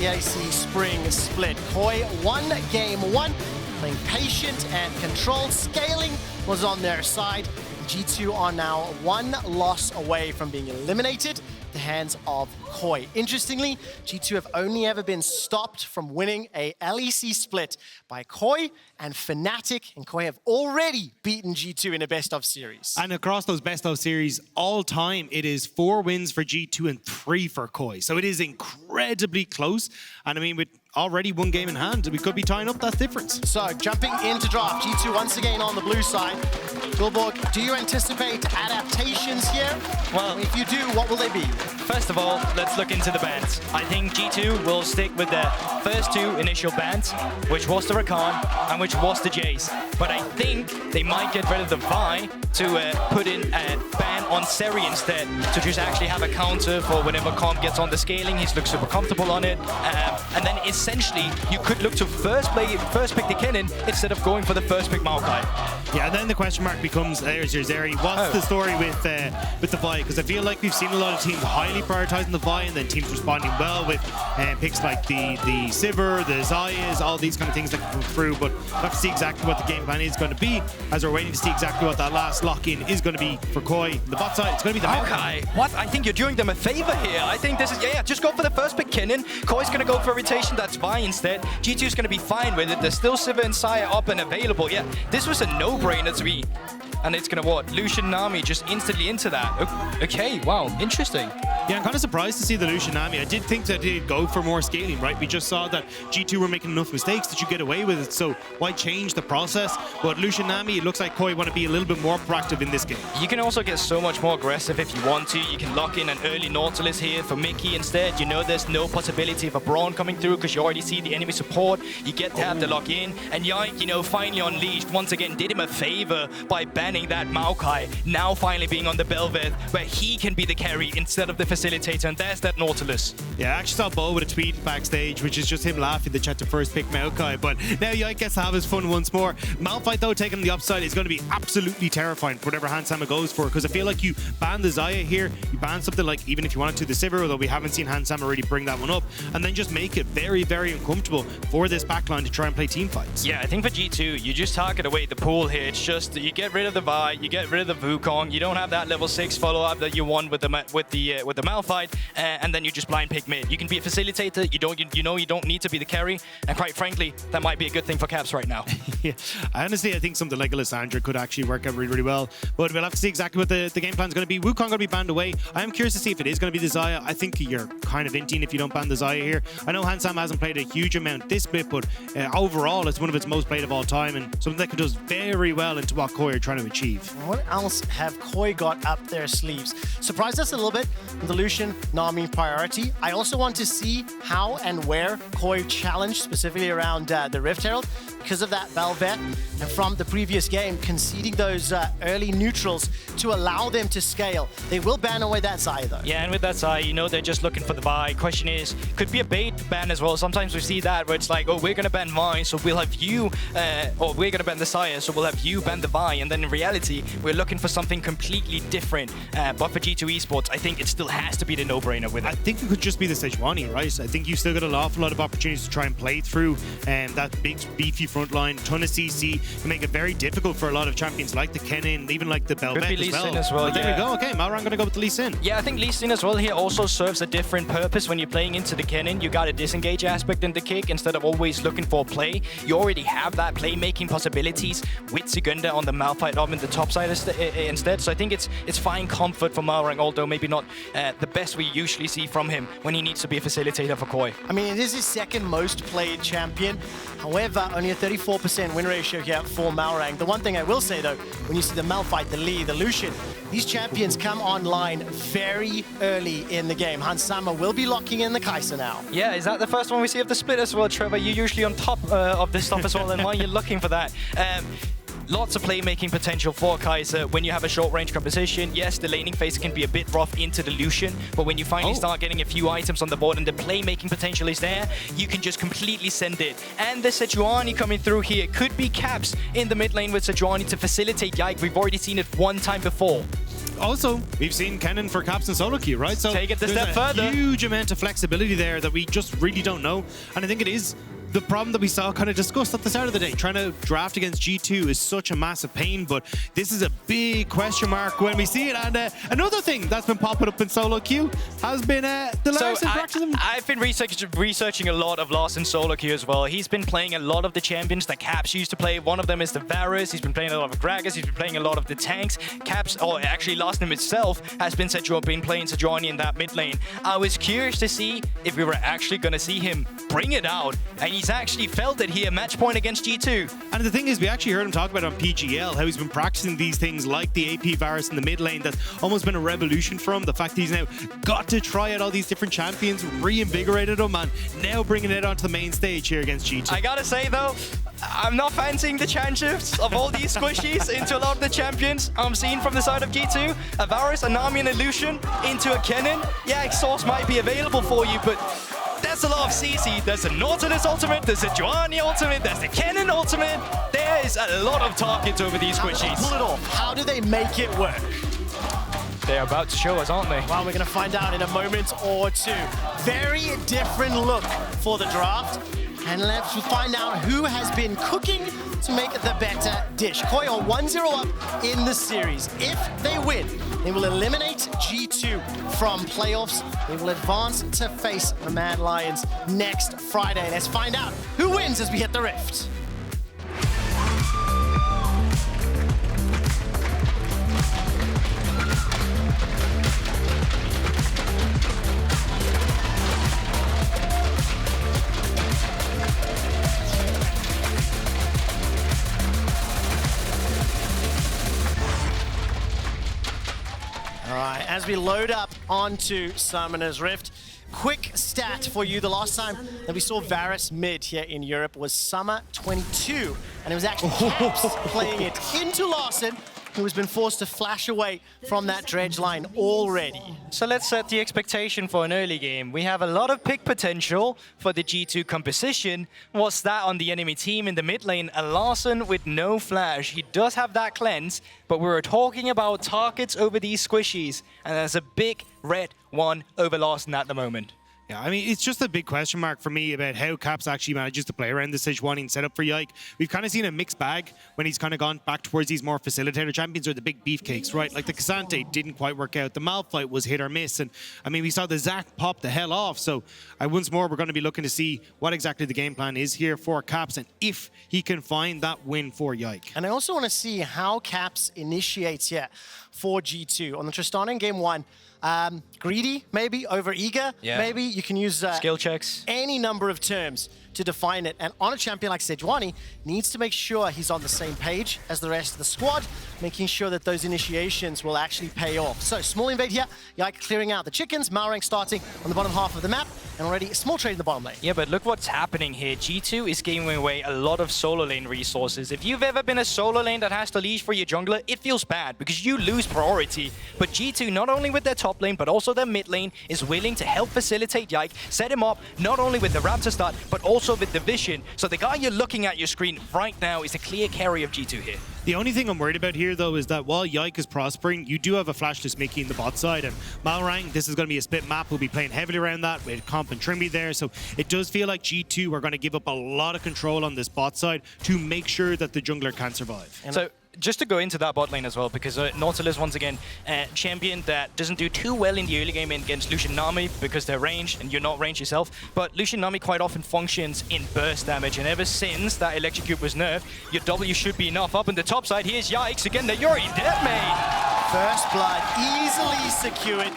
LEC Spring Split. Koi won game one, playing patient and controlled. Scaling was on their side. G2 are now one loss away from being eliminated at the hands of Koi. Interestingly, G2 have only ever been stopped from winning a LEC split by Koi and Fnatic, and Koi have already beaten G2 in a best-of series. And across those best-of series, all time, it is 4 wins for G2 and 3 for Koi. So it is incredibly close. And I mean, with already one game in hand, we could be tying up that difference. So, jumping into draft, G2 once again on the blue side. Guldborg, do you anticipate adaptations here? Well, if you do, what will they be? First of all, let's look into the bans. I think G2 will stick with their first 2 initial bans, which was the Rakan and which was the Jace. But I think they might get rid of the Vi to put in a ban on Seri instead, to just actually have a counter for whenever Comp gets on the scaling. He's looked super comfortable on it. And then essentially, you could look to first pick the Kennen instead of going for the first pick Malphite. Yeah, and then the question mark becomes, there's your Zeri. What's the story with the Vi? Because I feel like we've seen a lot of teams highly prioritizing the Vi, and then teams responding well with picks like the Sivir, the Zayas, all these kind of things that come through. But we'll have to see exactly what the game plan is going to be, as we're waiting to see exactly what that last lock-in is going to be for Koi. The bot side, it's going to be the Okay, what? I think you're doing them a favor here. I think this is, yeah, just go for the first pick Kennen. Koi's going to go for a rotation that's Vi instead. G2's going to be fine with it. There's still Sivir and Saya up and available. Yeah, this was a no-brainer to me. And it's going to what? Lucian Nami just instantly into that. Okay, wow, interesting. Yeah, I'm kind of surprised to see the Lucian Nami. I did think that they'd go for more scaling, right? We just saw that G2 were making enough mistakes that you get away with it, so why change the process? But Lucian Nami, it looks like Koi want to be a little bit more proactive in this game. You can also get so much more aggressive if you want to. You can lock in an early Nautilus here for Mikyx instead. You know there's no possibility of a Brawn coming through because you already see the enemy support. You get to have the lock in. And Yike, you know, finally unleashed, once again, did him a favor by banning that Maokai, now finally being on the Bel'Veth, where he can be the carry instead of the facilitator, and there's that Nautilus. Yeah, I actually saw Bo with a tweet backstage, which is just him laughing the chat to first pick Maokai, but now Yike gets to have his fun once more. Malphite, though, taking the upside is going to be absolutely terrifying for whatever Hansama goes for, because I feel like you ban the Xayah here, you ban something like, even if you wanted to, the Sivir, although we haven't seen Hansama really bring that one up, and then just make it very, very uncomfortable for this backline to try and play team fights. Yeah, I think for G2, you just target away the pool here. It's just you get rid of the Vi, you get rid of the Wukong, you don't have that level 6 follow-up that you want with the Malphite, and then you just blind pick mid. You can be a facilitator, you don't need to be the carry, and quite frankly, that might be a good thing for Caps right now. Yeah, honestly, I think something like a Lissandra could actually work out really, really well, but we'll have to see exactly what the game plan is going to be. Wukong going to be banned away. I am curious to see if it is going to be the Xayah. I think you're kind of inting if you don't ban the Xayah here. I know Hansama hasn't played a huge amount this split, but overall, it's one of its most played of all time, and something that does very well into what Koi are trying to achieve. What else have Koi got up their sleeves? Surprised us a little bit, the Lucian Nami priority. I also want to see how and where Koi challenged, specifically around the Rift Herald, because of that Bel'Veth, and from the previous game, conceding those early neutrals to allow them to scale. They will ban away that Xayah, though. Yeah, and with that Xayah, you know they're just looking for the Vi. Question is, could be a bait ban as well. Sometimes we see that where it's like, oh, we're going to ban Vi, so we'll have you, or we're going to ban the Xayah, so we'll have you ban the Vi. And then in reality, we're looking for something completely different. But for G2 Esports, I think it still has to be the no-brainer with it. I think it could just be the Sejuani, right? I think you've still got an awful lot of opportunities to try and play through that big, beefy front line, ton of CC, can make it very difficult for a lot of champions like the Kennen, even like the Bel'Veth as well. There we go. Okay, Malrang going to go with the Lee Sin. Yeah, I think Lee Sin as well here also serves a different purpose when you're playing into the Kennen. You got a disengage aspect in the kick instead of always looking for play. You already have that playmaking possibilities with Szygenda on the Malphite up in the top side instead. So I think it's fine comfort for Malrang, although maybe not the best we usually see from him when he needs to be a facilitator for Koi. I mean, it is his second most played champion. However, only a 34% win ratio here for Malrang. The one thing I will say, though, when you see the Malphite, the Lee, the Lucian, these champions come online very early in the game. Hansama will be locking in the Kai'Sa now. Yeah, is that the first one we see of the split as well, Trevor? You're usually on top of this stuff as well, and why are you looking for that? Lots of playmaking potential for Kai'Sa when you have a short-range composition. Yes, the laning phase can be a bit rough into the Lucian, but when you finally start getting a few items on the board and the playmaking potential is there, you can just completely send it. And the Sejuani coming through here could be Caps in the mid lane with Sejuani to facilitate Yike. We've already seen it one time before. also, we've seen Kennen for Caps and solo queue, right? So take it a there's step further. Huge amount of flexibility there that we just really don't know. And I think it is the problem that we saw kind of discussed at the start of the day. Trying to draft against G2 is such a massive pain, but this is a big question mark when we see it. And another thing that's been popping up in solo queue has been the Larssen practicing. I've been researching a lot of Larssen solo queue as well. He's been playing a lot of the champions that Caps used to play. One of them is the Varus. He's been playing a lot of Gragas. He's been playing a lot of the tanks. Caps, or actually Larssen himself, has been playing Sejuani in that mid lane. I was curious to see if we were actually going to see him bring it out, and he's actually felt it here, match point against G2. And the thing is, we actually heard him talk about it on PGL, how he's been practicing these things like the AP Varus in the mid lane. That's almost been a revolution for him. The fact that he's now got to try out all these different champions, reinvigorated him, and now bringing it onto the main stage here against G2. I gotta say though, I'm not fancying the chance shifts of all these squishies into a lot of the champions I'm seeing from the side of G2. A Varus, a Nami, and a Lucian into a Kennen. Yeah, exhaust might be available for you, but there's a lot of CC. There's a Nautilus ultimate, there's a Sejuani ultimate, there's the Kennen ultimate. There is a lot of targets over these squishies. Pull it off. How do they make it work? They're about to show us, aren't they? Well, we're going to find out in a moment or two. Very different look for the draft. And let's find out who has been cooking to make the better dish. Koi are 1-0 up in the series. If they win, they will eliminate G2 from playoffs. They will advance to face the Mad Lions next Friday. Let's find out who wins as we hit the Rift. As we load up onto Summoner's Rift, quick stat for you. The last time that we saw Varus mid here in Europe was summer 22, and it was actually Caps playing it into Larssen, who has been forced to flash away from that dredge line already. So let's set the expectation for an early game. We have a lot of pick potential for the G2 composition. What's that on the enemy team in the mid lane? A Larssen with no flash. He does have that cleanse, but we were talking about targets over these squishies, and there's a big red one over Larssen at the moment. Yeah, I mean, it's just a big question mark for me about how Caps actually manages to play around the Sejuani and setup for Yike. We've kind of seen a mixed bag when he's kind of gone back towards these more facilitator champions or the big beefcakes, right? Like the Cassante didn't quite work out. The Malphite was hit or miss. And I mean, we saw the Zac pop the hell off. So once more, we're going to be looking to see what exactly the game plan is here for Caps and if he can find that win for Yike. And I also want to see how Caps initiates here for G2. On the Tristana in game one, greedy, maybe, over eager, maybe. You can use skill checks, any number of terms to define it. And on a champion like Sejuani, needs to make sure he's on the same page as the rest of the squad, making sure that those initiations will actually pay off. So small invade here, Yike clearing out the chickens, Malrang starting on the bottom half of the map, and already a small trade in the bottom lane. Yeah, but look what's happening here. G2 is giving away a lot of solo lane resources. If you've ever been a solo lane that has to leash for your jungler, it feels bad because you lose priority. But G2, not only with their top lane, but also their mid lane, is willing to help facilitate Yike, set him up, not only with the Raptor start, but also with the vision. So the guy you're looking at your screen right now is a clear carry of G2 here. The only thing I'm worried about here, though, is that while Yike is prospering, you do have a flashless Mickey in the bot side, and Malrang, this is going to be a split map. We'll be playing heavily around that with Comp and Trymbi there, so it does feel like G2 are going to give up a lot of control on this bot side to make sure that the jungler can survive. And so just to go into that bot lane as well, because Nautilus, once again, champion that doesn't do too well in the early game against Lucian Nami because they're ranged and you're not ranged yourself. But Lucian Nami quite often functions in burst damage, and ever since that electrocute was nerfed, your W should be enough. Up on the top side, here's Yike, Szygenda, you're already dead, mate. First blood easily secured,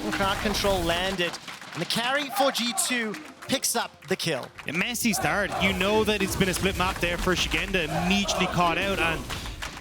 and crowd control landed. And the carry for G2 picks up the kill. A messy start. You know that it's been a split map there for Szygenda, immediately caught out, and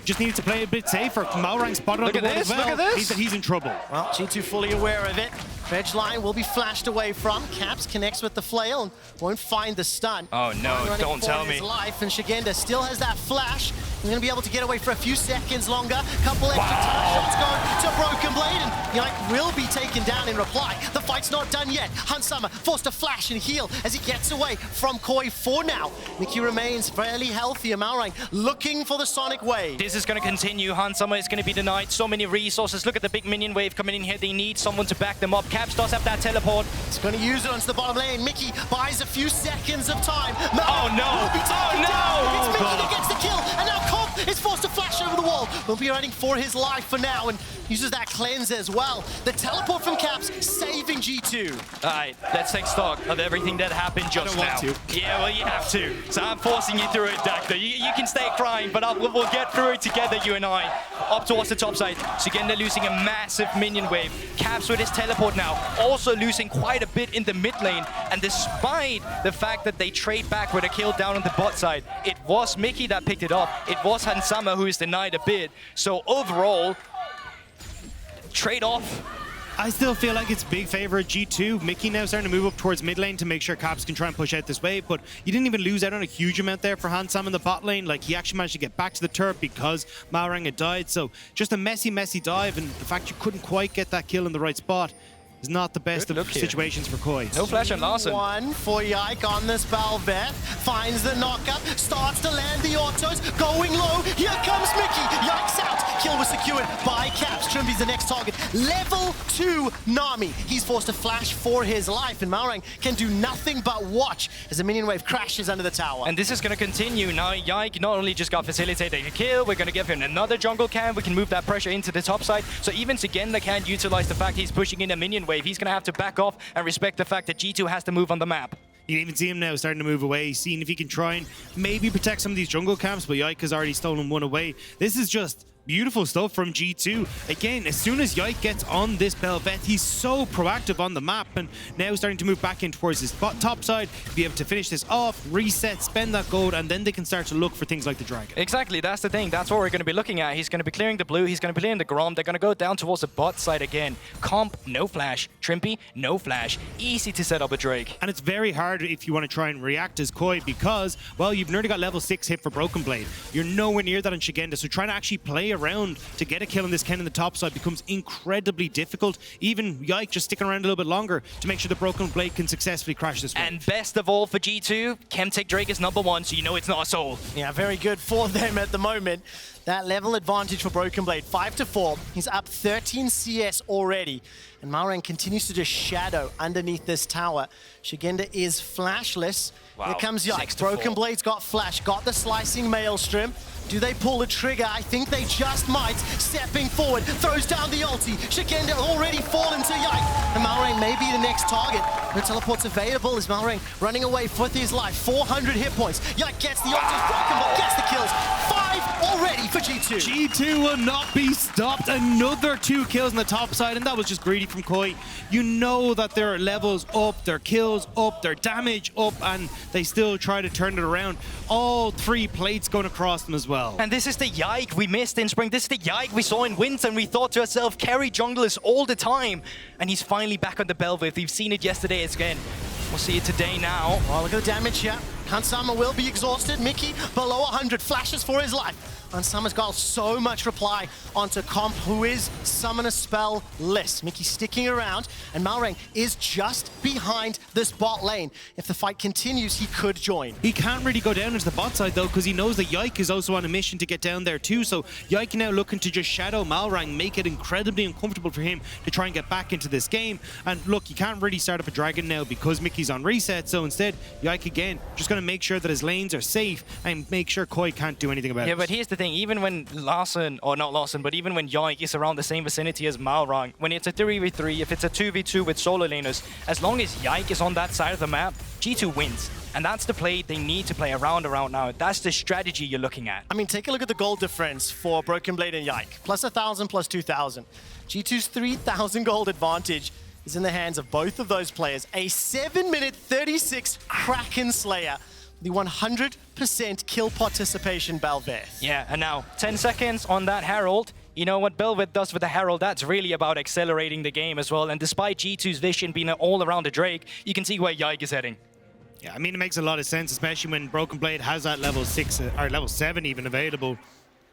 just needed to play a bit safer. Malrang spotted on the wall as well. Look at this. Means that he's in trouble. Well, G2 fully aware of it. Dredge line will be flashed away from. Caps connects with the flail and won't find the stun. Oh no, don't tell me. His life, and Szygenda still has that flash He's going to be able to get away for a few seconds longer. Couple extra shots going to BrokenBlade, and Yike will be taken down in reply. The fight's not done yet. Hunsummer forced to flash and heal as he gets away from Koi for now. Mikyx remains fairly healthy. Malrang looking for the Sonic Wave. This is going to continue. Hunsummer is going to be denied so many resources. Look at the big minion wave coming in here. They need someone to back them up. Caps does have that teleport. He's going to use it onto the bottom lane. Mikyx buys a few seconds of time. Oh no! Oh no! It's Mikyx that gets the kill, and now Comp is forced to flash over the wall. Will be running for his life for now, and uses that cleanse as well. The teleport from Caps saving G2. Alright, let's take stock of everything that happened just now. I don't want to. Yeah, well, you have to. So I'm forcing you through it, Dagda. You can stay crying, but we'll get through it together, you and I. Up towards the top side. Szygenda losing a massive minion wave. Caps with his teleport now. Also losing quite a bit in the mid lane. And despite the fact that they trade back with a kill down on the bot side, it was Mikyx that picked it up. It was Hunsummer who is denied a bit. So overall, trade-off. I still feel like it's big favor at G2. Mikyx now starting to move up towards mid lane to make sure Caps can try and push out this wave, but you didn't even lose out on a huge amount there for Hansam in the bot lane. Like, he actually managed to get back to the turret because Malrang had died. So just a messy dive, and the fact you couldn't quite get that kill in the right spot is not the best of situations for Koi. No flash on Larssen. One for Yike on this Bel'Veth. Finds the knockup, starts to land the autos, going low. Here comes Mikyx. Yike's out. Kill was secured by Caps. Trymbi's the next target. Level 2 Nami. He's forced to flash for his life, and Malrang can do nothing but watch as the minion wave crashes under the tower. And this is going to continue. Now Yike not only just got facilitated a kill, we're going to give him another jungle camp. We can move that pressure into the top side. So even Szygenda can't utilize the fact he's pushing in a minion wave. He's going to have to back off and respect the fact that G2 has to move on the map. You can even see him now starting to move away, seeing if he can try and maybe protect some of these jungle camps, but Yike has already stolen one away. This is just beautiful stuff from G2. Again, as soon as Yike gets on this Bel'Veth, he's so proactive on the map, and now starting to move back in towards his top side, be able to finish this off, reset, spend that gold, and then they can start to look for things like the dragon. Exactly, that's the thing. That's what we're going to be looking at. He's going to be clearing the blue, he's going to be clearing the Grom. They're going to go down towards the bot side again. Comp, no flash. Trymbi, no flash. Easy to set up a Drake. And it's very hard if you want to try and react as Koi because, well, you've nearly got level 6 hit for BrokenBlade. You're nowhere near that on Szygenda, so trying to actually play around to get a kill on this Kennen in the top side becomes incredibly difficult. Even Yike just sticking around a little bit longer to make sure the BrokenBlade can successfully crash this wave. And best of all for G2, Chemtech Drake is #1, so you know it's not a soul. Yeah, very good for them at the moment. That level advantage for BrokenBlade, 5-4. He's up 13 CS already. And Malrang continues to just shadow underneath this tower. Szygenda is flashless. Wow. Here comes Yike. BrokenBlade's got flash, got the slicing maelstrom. Do they pull the trigger? I think they just might. Stepping forward, throws down the ulti. Szygenda already fallen to Yike. And Malrang may be the next target. No teleport's available as Malrang running away with his life. 400 hit points. Yike gets the ulti, BrokenBlade gets the kills. 5 already for G2. G2 will not be stopped. Another 2 kills on the top side, and that was just greedy from Koi. You know that their levels up, their kills up, their damage up, and they still try to turn it around. All 3 plates going across them as well. And this is the Yike we missed in spring. This is the Yike we saw in winter, and we thought to ourselves, carry junglers all the time. And he's finally back on the Bel'Veth. We've seen it yesterday again. We'll see it today now. Oh, look at the damage here. Hansama will be exhausted. Mikyx below 100, flashes for his life. Hansama's got so much reply onto Comp, who is summoner spell list. Mikyx sticking around, and Malrang is just behind this bot lane. If the fight continues, he could join. He can't really go down into the bot side though, because he knows that Yike is also on a mission to get down there too. So Yike now looking to just shadow Malrang, make it incredibly uncomfortable for him to try and get back into this game. And look, you can't really start up a dragon now because Mikyx's on reset. So instead, Yike again just going to make sure that his lanes are safe and make sure Koi can't do anything about it. Yeah, but here's the thing. Even when Larssen, or not Larssen, but even when Yike is around the same vicinity as Malrang, when it's a 3v3, if it's a 2v2 with solo laners, as long as Yike is on that side of the map, G2 wins. And that's the play they need to play around now. That's the strategy you're looking at. I mean, take a look at the gold difference for BrokenBlade and Yike. Plus 1,000, plus 2,000. G2's 3,000 gold advantage is in the hands of both of those players. A 7-minute 36 Kraken Slayer. The 100% kill participation Bel'Veth. Yeah, and now 10 seconds on that Herald. You know what Bel'Veth does with the Herald, that's really about accelerating the game as well. And despite G2's vision being all around the Drake, you can see where Yike is heading. Yeah, I mean, it makes a lot of sense, especially when BrokenBlade has that level 6 or level 7 even available.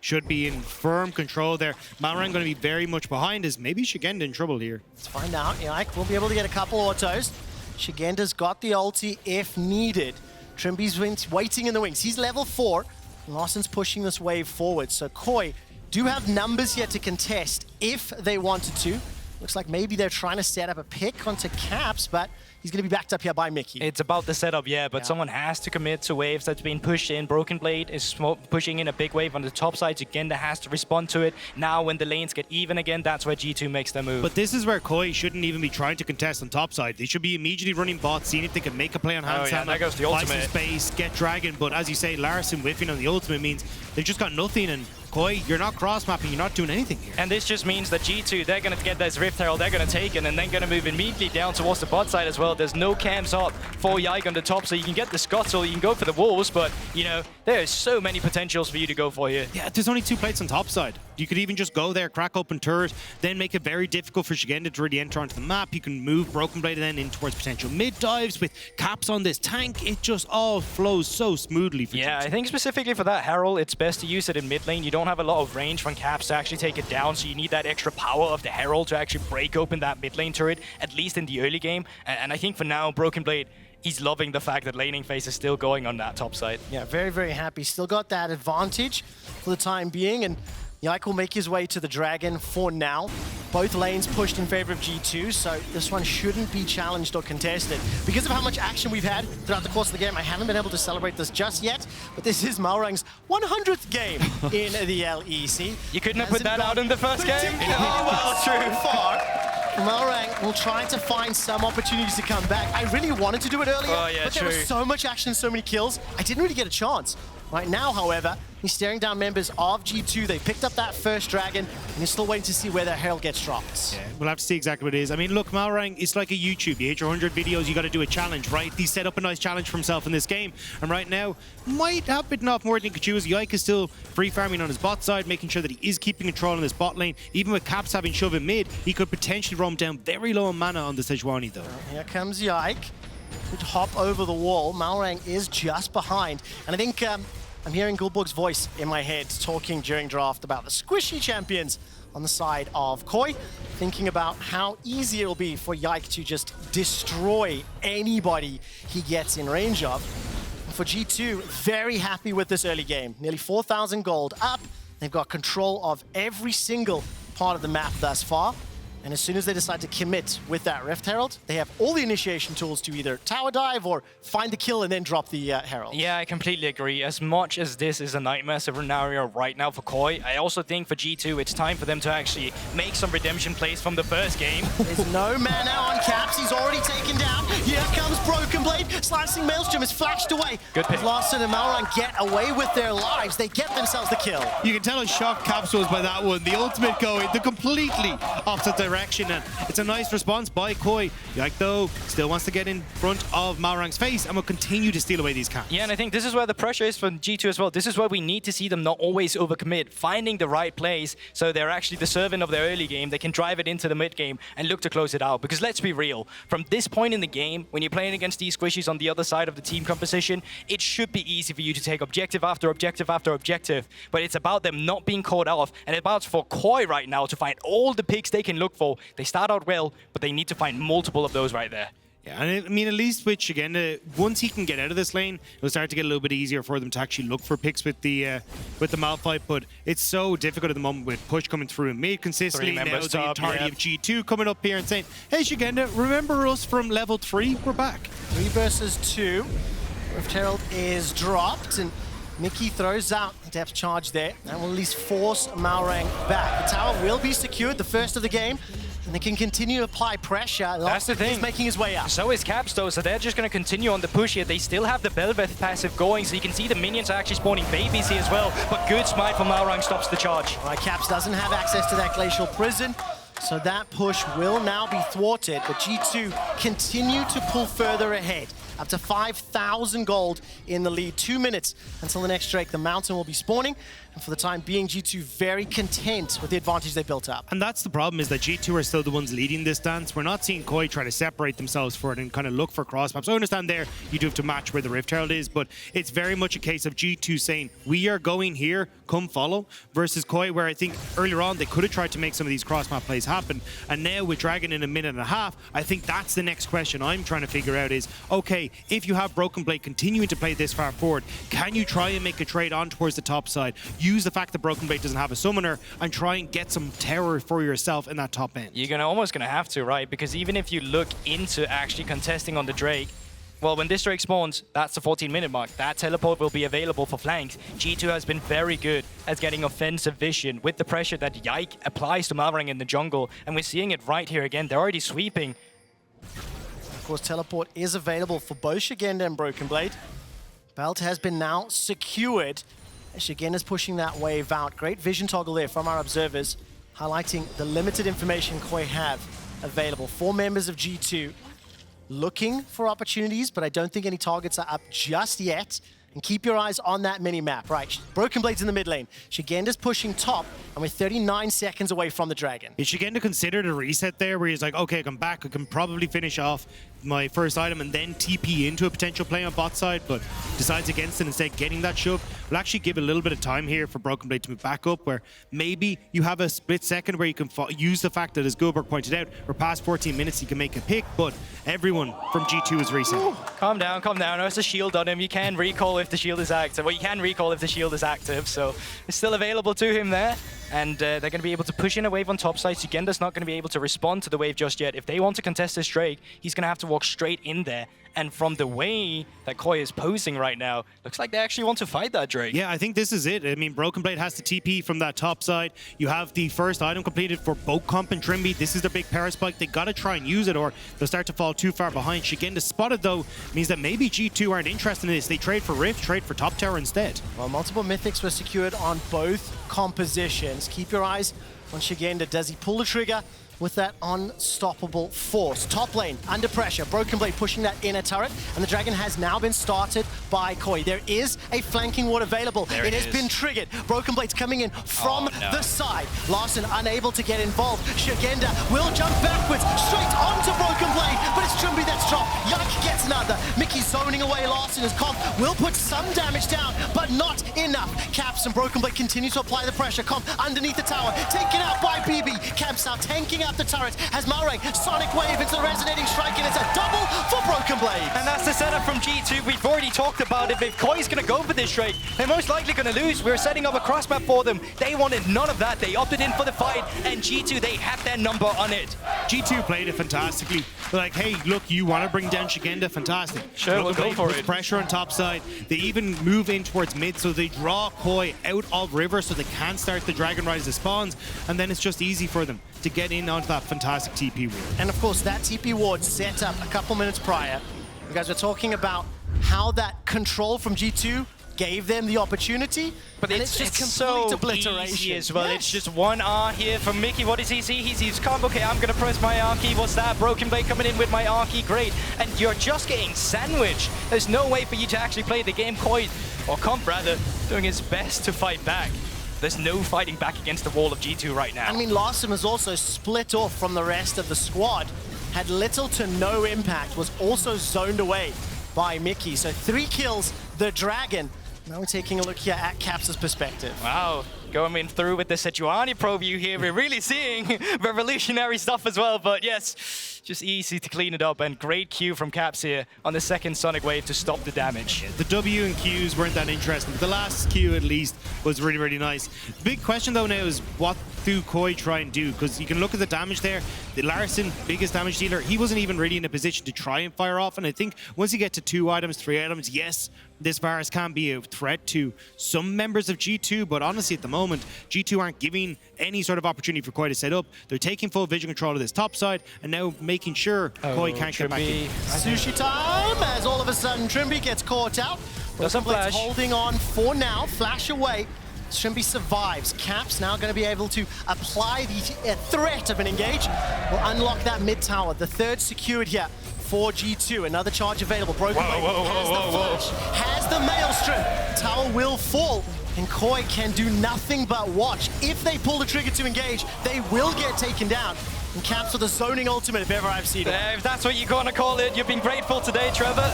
Should be in firm control there. Malrang going to be very much behind. Is maybe Szygenda in trouble here? Let's find out. Yike will be able to get a couple autos. Szygenda's got the ulti if needed. Trymbi's waiting in the wings. He's level 4. Larssen's pushing this wave forward. So Koi do have numbers here to contest if they wanted to. Looks like maybe they're trying to set up a pick onto Caps, but he's going to be backed up here by Mikyx. It's about the setup, yeah, but someone has to commit to waves that's being pushed in. BrokenBlade is pushing in a big wave on the top side. Szygenda has to respond to it. Now, when the lanes get even again, that's where G2 makes their move. But this is where Koi shouldn't even be trying to contest on top side. They should be immediately running bot, seeing if they can make a play on Hans. Oh yeah, there goes the ultimate. Space, get Dragon, but as you say, Larssen whiffing on the ultimate means they've just got nothing, and Koi, you're not cross-mapping, you're not doing anything here. And this just means that G2, they're going to get this Rift Herald, they're going to take it, and then going to move immediately down towards the bot side as well. There's no camps up for Yike on the top, so you can get the Scuttle, you can go for the Wolves, but, you know, there's so many potentials for you to go for here. Yeah, there's only 2 plates on top side. You could even just go there, crack open turret, then make it very difficult for Szygenda to really enter onto the map. You can move BrokenBlade then in towards potential mid dives with Caps on this tank. It just all flows so smoothly for Yeah, G2. I think specifically for that Herald, it's best to use it in mid lane. You don't have a lot of range from Caps to actually take it down, so you need that extra power of the Herald to actually break open that mid lane turret, at least in the early game. And I think for now, BrokenBlade, he's loving the fact that laning phase is still going on that top side. Yeah, very, very happy. Still got that advantage for the time being, and Yike will make his way to the Dragon for now. Both lanes pushed in favor of G2, so this one shouldn't be challenged or contested. Because of how much action we've had throughout the course of the game, I haven't been able to celebrate this just yet, but this is Malrang's 100th game in the LEC. You couldn't have put that out in the first game? Oh, well, true. Far. Malrang will try to find some opportunities to come back. I really wanted to do it earlier, but there was so much action, so many kills, I didn't really get a chance. Right now, however, he's staring down members of G2. They picked up that first Dragon, and he's still waiting to see where their Herald gets dropped. Yeah, we'll have to see exactly what it is. I mean, look, Malrang, it's like a YouTube. You hit your 100 videos, you got to do a challenge, right? He set up a nice challenge for himself in this game, and right now, might have bitten off more than he could chew. Yike is still free farming on his bot side, making sure that he is keeping control in this bot lane. Even with Caps having shove in mid, he could potentially roam down very low on mana on the Sejuani, though. Here comes Yike. Could hop over the wall. Malrang is just behind, and I think I'm hearing Guldborg's voice in my head talking during draft about the squishy champions on the side of Koi, thinking about how easy it'll be for Yike to just destroy anybody he gets in range of. And for G2, very happy with this early game. Nearly 4,000 gold up. They've got control of every single part of the map thus far. And as soon as they decide to commit with that Rift Herald, they have all the initiation tools to either tower dive or find the kill and then drop the Herald. Yeah, I completely agree. As much as this is a nightmare scenario right now for Koi, I also think for G2, it's time for them to actually make some redemption plays from the first game. There's no mana on Caps. He's already taken down. Here comes BrokenBlade. Slicing Maelstrom is flashed away. Good pick. Larssen and Malrang get away with their lives. They get themselves the kill. You can tell how shocked Caps was by that one. The ultimate going the completely opposite direction, and it's a nice response by Koi. Yike, though, still wants to get in front of Malrang's face and will continue to steal away these camps. Yeah, and I think this is where the pressure is for G2 as well. This is where we need to see them not always overcommit, finding the right plays so they're actually deserving of their early game. They can drive it into the mid game and look to close it out. Because let's be real, from this point in the game, when you're playing against these squishies on the other side of the team composition, it should be easy for you to take objective after objective after objective. But it's about them not being caught off, and it's about for Koi right now to find all the picks they can look for. They start out well, but they need to find multiple of those right there. Yeah, and I mean, at least with Szygenda, once he can get out of this lane, it'll start to get a little bit easier for them to actually look for picks with the Malphite. But it's so difficult at the moment with push coming through and mid consistently. Now the entirety of G2 coming up here and saying, "Hey, Szygenda, remember us from level 3? We're back." 3 versus 2. Rift Herald is dropped, and Mikyx throws out a depth charge there. That will at least force Malrang back. The tower will be secured, the first of the game, and they can continue to apply pressure. That's the thing. He's making his way up. So is Caps though, so they're just going to continue on the push here. They still have the Bel'Veth passive going, so you can see the minions are actually spawning babies here as well. But good smite from Malrang stops the charge. All right, Caps doesn't have access to that Glacial Prison, so that push will now be thwarted. But G2 continue to pull further ahead. up to 5,000 gold in the lead. 2 minutes until the next Drake. The mountain will be spawning. And for the time being, G2 very content with the advantage they built up. And that's the problem, is that G2 are still the ones leading this dance. We're not seeing Koi try to separate themselves for it and kind of look for cross maps. I understand there you do have to match where the Rift Herald is, but it's very much a case of G2 saying, we are going here, come follow, versus Koi, where I think earlier on they could have tried to make some of these cross map plays happen. And now with Dragon in a minute and a half, I think that's the next question I'm trying to figure out is, okay, if you have BrokenBlade continuing to play this far forward, can you try and make a trade on towards the top side? Use the fact that BrokenBlade doesn't have a summoner and try and get some terror for yourself in that top end. You're almost gonna have to, right? Because even if you look into actually contesting on the Drake, well, when this Drake spawns, that's the 14-minute mark. That teleport will be available for flanks. G2 has been very good at getting offensive vision with the pressure that Yike applies to Malrang in the jungle. And we're seeing it right here again. They're already sweeping. Of course, teleport is available for both Szygenda and BrokenBlade. Belt has been now secured. Szygenda's pushing that wave out. Great vision toggle there from our observers, highlighting the limited information Koi have available. 4 members of G2 looking for opportunities, but I don't think any targets are up just yet. And keep your eyes on that mini-map, right? BrokenBlade's in the mid lane. Szygenda's pushing top, and we're 39 seconds away from the Dragon. Is Szygenda considered a reset there, where he's like, okay, I come back, I can probably finish off my first item and then TP into a potential play on bot side, but decides against it, instead getting that shove? We'll actually give a little bit of time here for BrokenBlade to move back up, where maybe you have a split second where you can use the fact that, as Guldborg pointed out, we're past 14 minutes, you can make a pick, but everyone from G2 is resetting. Calm down, calm down. There's a shield on him. You can recall if the shield is active. Well, you can recall if the shield is active, so it's still available to him there. And they're going to be able to push in a wave on top side. Szygenda's not going to be able to respond to the wave just yet. If they want to contest this Drake, he's going to have to walk straight in there. And from the way that Koi is posing right now, looks like they actually want to fight that Drake. Yeah, I think this is it. I mean, BrokenBlade has to TP from that top side. You have the first item completed for both Comp and Trymbi. This is their big power spike. They got to try and use it, or they'll start to fall too far behind. Szygenda spotted, though, means that maybe G2 aren't interested in this. They trade for Rift, trade for top tower instead. Well, multiple mythics were secured on both compositions. Keep your eyes on Szygenda. Does he pull the trigger with that unstoppable force? Top lane, under pressure. BrokenBlade pushing that inner turret, and the Dragon has now been started by Koi. There is a flanking ward available. It has been triggered. BrokenBlade's coming in from the side. Larssen unable to get involved. Szygenda will jump backwards, straight onto BrokenBlade, but it's Trymbi that's dropped. Yike gets another. Mikyx zoning away Larssen as Comp will put some damage down, but not enough. Caps and BrokenBlade continue to apply the pressure. Comp underneath the tower, taken out by BB. Caps out, tanking out the turret, has Malrang sonic wave into the resonating strike, and it's a double for BrokenBlade. And that's the setup from G2. We've already talked about it. If Koi's going to go for this Drake, they're most likely going to lose. We're setting up a cross map for them. They wanted none of that. They opted in for the fight, and G2, they have their number on it. G2 played it fantastically. They're like, hey, look, you want to bring down Szygenda? Fantastic. Sure, we'll go for it. Pressure on top side. They even move in towards mid, so they draw Koi out of river so they can start the Dragon Rise as spawns, and then it's just easy for them to get in onto that fantastic TP ward. And of course, that TP ward set up a couple minutes prior. You guys were talking about how that control from G2 gave them the opportunity, but it's just complete so obliteration easy as well. Yes. It's just one R here from Mikyx. What does he see? He sees Comp. Okay, I'm gonna press my R key. What's that? BrokenBlade coming in with my R key. Great. And you're just getting sandwiched. There's no way for you to actually play the game. Koi, or Comp rather, doing his best to fight back. There's no fighting back against the wall of G2 right now. I mean, Larssen was also split off from the rest of the squad, had little to no impact, was also zoned away by Mikyx. So 3 kills, the Dragon. Now we're taking a look here at Caps' perspective. Wow, going in through with the Sejuani Pro view here. We're really seeing revolutionary stuff as well, but yes, just easy to clean it up, and great Q from Caps here on the second Sonic Wave to stop the damage. The W and Qs weren't that interesting, but the last Q at least was really, really nice. The big question though now is, what do Koi try and do? Because you can look at the damage there. The Larssen, biggest damage dealer, he wasn't even really in a position to try and fire off, and I think once you get to 2 items, 3 items, yes, this Varus can be a threat to some members of G2, but honestly at the moment, G2 aren't giving any sort of opportunity for Koi to set up. They're taking full vision control of this top side, and now making sure Koi can't get back in. Sushi time, as all of a sudden Trymbi gets caught out. BrokenBlade's holding on for now, flash away. Trymbi survives. Caps now going to be able to apply the threat of an engage. Will unlock that mid tower. The third secured here for G2. Another charge available. BrokenBlade has the flash, has the Maelstrom. Tower will fall, and Koi can do nothing but watch. If they pull the trigger to engage, they will get taken down. And Caps with a zoning ultimate if ever I've seen it. If that's what you're gonna call it, you've been grateful today, Trevor.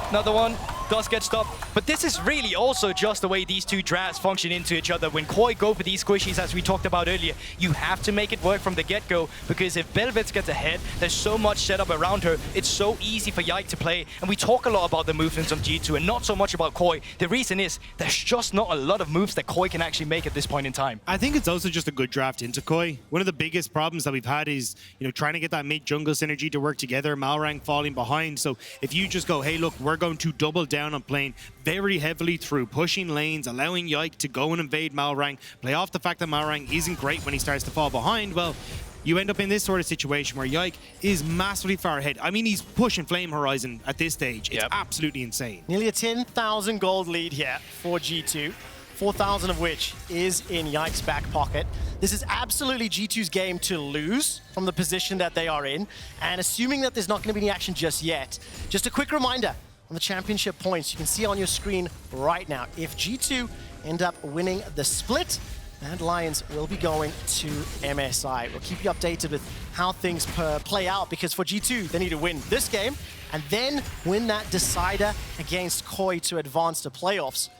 Another one does get stopped. But this is really also just the way these two drafts function into each other. When Koi go for these squishies, as we talked about earlier, you have to make it work from the get-go, because if Bel'Veth gets ahead, there's so much set up around her. It's so easy for Yike to play. And we talk a lot about the movements of G2 and not so much about Koi. The reason is there's just not a lot of moves that Koi can actually make at this point in time. I think it's also just a good draft into Koi. One of the biggest problems that we've had is, trying to get that mid-jungle synergy to work together, Malrang falling behind. So if you just go, hey, look, we're going to double down on playing very heavily through pushing lanes, allowing Yike to go and invade Malrang, play off the fact that Malrang isn't great when he starts to fall behind, well, you end up in this sort of situation where Yike is massively far ahead. I mean, he's pushing Flame Horizon at this stage. It's absolutely insane. Nearly a 10,000 gold lead here for G2. 4,000 of which is in Yike's back pocket. This is absolutely G2's game to lose from the position that they are in. And assuming that there's not going to be any action just yet, just a quick reminder on the championship points you can see on your screen right now. If G2 end up winning the split, and Lions will be going to MSI. We'll keep you updated with how things play out, because for G2, they need to win this game and then win that decider against Koi to advance to playoffs.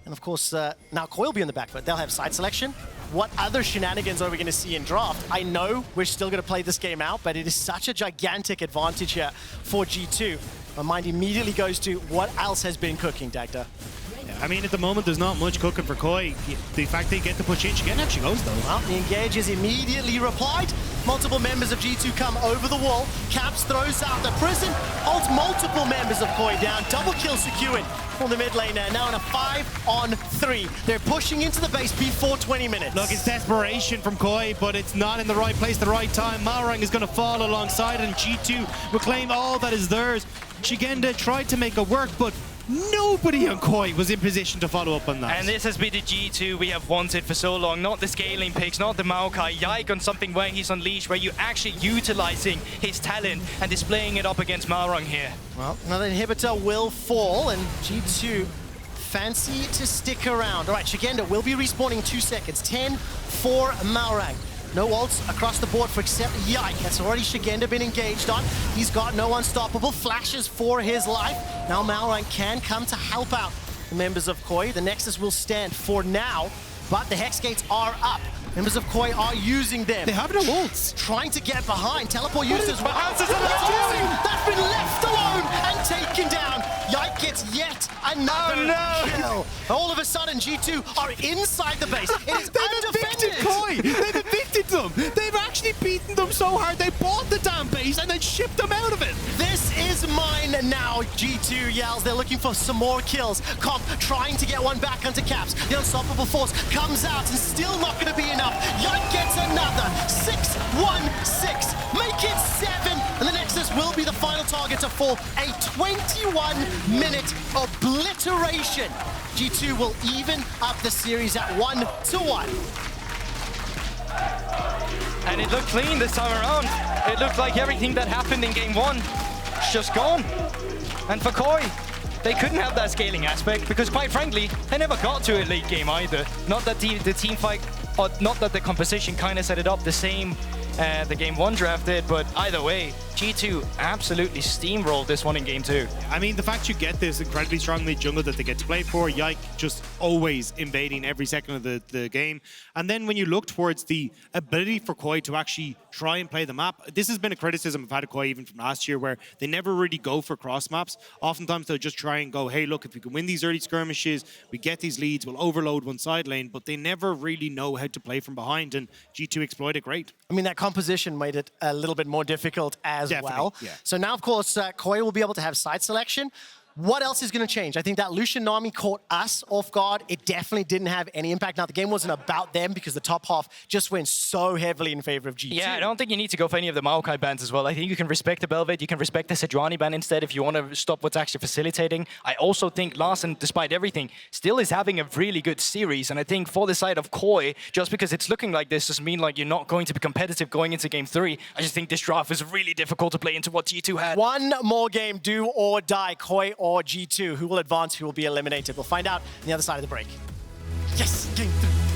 And of course, now Koi will be on the back foot. They'll have side selection. What other shenanigans are we going to see in draft? I know we're still going to play this game out, but it is such a gigantic advantage here for G2. My mind immediately goes to what else has been cooking, Dagda. I mean, at the moment, there's not much cooking for Koi. The fact they get to push in, Szygenda actually goes, though. Well, the engage is immediately replied. Multiple members of G2 come over the wall. Caps throws out the prison. Holds multiple members of Koi down. Double kill secured from the mid lane there. Now in a 5-on-3. They're pushing into the base before 20 minutes. Look, it's desperation from Koi, but it's not in the right place at the right time. Malrang is going to fall alongside, and G2 will claim all that is theirs. Szygenda tried to make it work, but nobody on Koi was in position to follow up on that. And this has been the G2 we have wanted for so long. Not the scaling picks, not the Maokai. Yike on something where he's unleashed, where you're actually utilizing his talent and displaying it up against Malrang here. Well, another inhibitor will fall, and G2 fancy to stick around. All right, Szygenda will be respawning in 2 seconds. 10 for Malrang. No ults across the board for except Yike. That's already Szygenda been engaged on. He's got no unstoppable flashes for his life. Now Malrang can come to help out the members of Koi. The Nexus will stand for now, but the Hex Gates are up. Members of Koi are using them. They have no ults. Trying to get behind. Teleport used as well. That's been left alone and taken down. Yike gets yet another kill. All of a sudden, G2 are inside the base. It is evicted Koi. They've evicted them. They've actually beaten them so hard they bought the damn base and then shipped them out of it. This is mine now, G2 yells. They're looking for some more kills. Comp trying to get one back onto Caps. The unstoppable force comes out and still not going to be enough. Yike gets another. 6-1-6. Make it 7. And the Nexus will be the final target to fall. A 21-minute obliteration. G2 will even up the series at 1-1. And it looked clean this time around. It looked like everything that happened in game 1 is just gone. And for Koi, they couldn't have that scaling aspect because, quite frankly, they never got to a late game either. Not that the team fight, or not that the composition kind of set it up the same the game 1 draft did, but either way, G2 absolutely steamrolled this one in game 2. I mean, the fact you get this incredibly strong lead jungle that they get to play for, Yike just always invading every second of the game. And then when you look towards the ability for Koi to actually try and play the map, this has been a criticism I've had of Koi even from last year, where they never really go for cross maps. Oftentimes they'll just try and go, hey, look, if we can win these early skirmishes, we get these leads, we'll overload one side lane, but they never really know how to play from behind, and G2 exploit it great. I mean, that composition made it a little bit more difficult as Definitely, well. yeah. So now, of course, Koi will be able to have side selection, What else is going to change? I think that Lucian Nami caught us off guard. It definitely didn't have any impact. Now, the game wasn't about them because the top half just went so heavily in favor of G2. Yeah, I don't think you need to go for any of the Maokai bans as well. I think you can respect the Bel'Veth, you can respect the Sejuani ban instead if you want to stop what's actually facilitating. I also think Larssen, despite everything, still is having a really good series. And I think for the side of Koi, just because it's looking like this doesn't mean like you're not going to be competitive going into game 3. I just think this draft is really difficult to play into what G2 had. One more game, do or die, Koi or G2. Who will advance, who will be eliminated? We'll find out on the other side of the break. Yes, game 3.